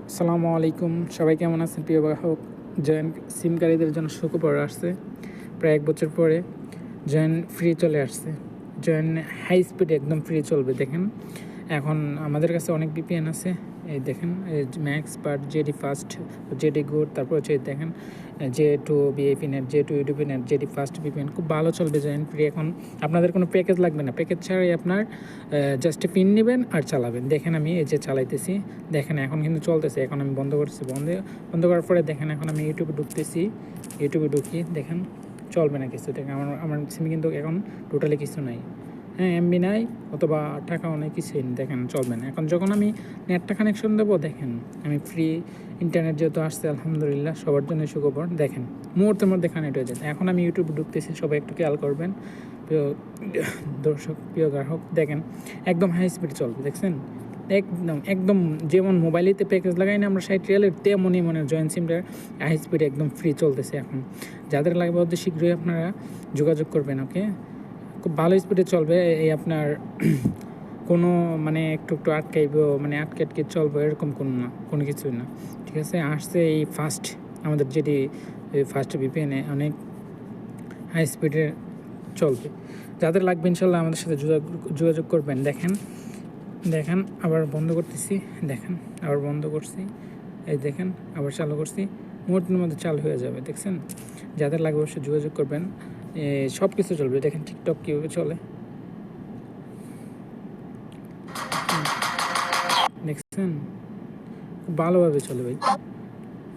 আসসালামু আলাইকুম, সবাই কেমন আছেন? প্রিয় গ্রাহক, জয়েন্ট সিমকারীদের জন্য সুখবর আসছে। প্রায় 1 বছর পরে জয়েন্ট ফ্রি চলে আসছে। জয়েন্ট হাই স্পিড একদম ফ্রি চলবে। দেখেন, এখন আমাদের কাছে অনেক বিপিএন আছে। এই দেখেন, ম্যাক্স পার্ট, জেডি ফাস্ট, জেডি গুড, তারপর হচ্ছে দেখেন J2 বিএপি নেট, J2 ইউটিউবি নেট, জেডি ফাস্ট বিপিএন খুব ভালো চলবে জয়েন্ট ফ্রি। এখন আপনাদের কোনো প্যাকেজ লাগবে না, প্যাকেজ ছাড়াই আপনার জাস্ট পিন নেবেন আর চালাবেন। দেখেন আমি এই যে চালাইতেছি, দেখেন এখন কিন্তু চলতেছে। এখন আমি বন্ধ করছি, বন্ধ করার পরে দেখেন এখন আমি ইউটিউবে ঢুকতেছি। ইউটিউবে ঢুকি, দেখেন চলবে না কিছু। দেখেন আমার সিমে কিন্তু এখন টোটালি কিছু নাই। হ্যাঁ, এমবি নাই অথবা টাকাও নেই, কিছুই নেই। দেখেন চলবে না। এখন যখন আমি নেটটা কানেকশন দেবো, দেখেন আমি ফ্রি ইন্টারনেট যেহেতু আসছে, আলহামদুলিল্লাহ সবার জন্য সুখবর। দেখেন মুহূর্তের মধ্যে কানেক্ট হয়ে যায়। এখন আমি ইউটিউবে ঢুকতেছি, সবাই একটু খেয়াল করবেন। প্রিয় দর্শক, প্রিয় গ্রাহক, দেখেন একদম হাই স্পিড চলবে। দেখছেন একদম যেমন মোবাইলেতে প্যাকেজ লাগাই না আমরা 60 রিয়ালের, তেমনই মনে জয়েন্ট সিমটা হাই স্পিড একদম ফ্রি চলতেছে। এখন যাদের লাগবে অতি শীঘ্রই আপনারা যোগাযোগ করবেন। ওকে, খুব ভালো স্পিডে চলবে। এই আপনার কোনো মানে একটু আটকাইব, মানে আটকে চলবে এরকম কোনো কিছুই না। ঠিক আছে, আসছে এই ফাস্ট, আমাদের যেটি ফাস্ট ভিপিএনে অনেক হাই স্পিডে চলবে। যাদের লাগবে ইনশাল্লাহ আমাদের সাথে যোগাযোগ করবেন। দেখেন আবার বন্ধ করতেছি, দেখেন আবার বন্ধ করছি, এই দেখেন আবার চালু করছি, মুহূর্তের মধ্যে চালু হয়ে যাবে। দেখছেন, যাদের লাগবে অবশ্যই যোগাযোগ করবেন। সব কিছু চলবে। দেখেন টিকটক কীভাবে চলে, দেখছেন খুব ভালোভাবে চলে ভাই।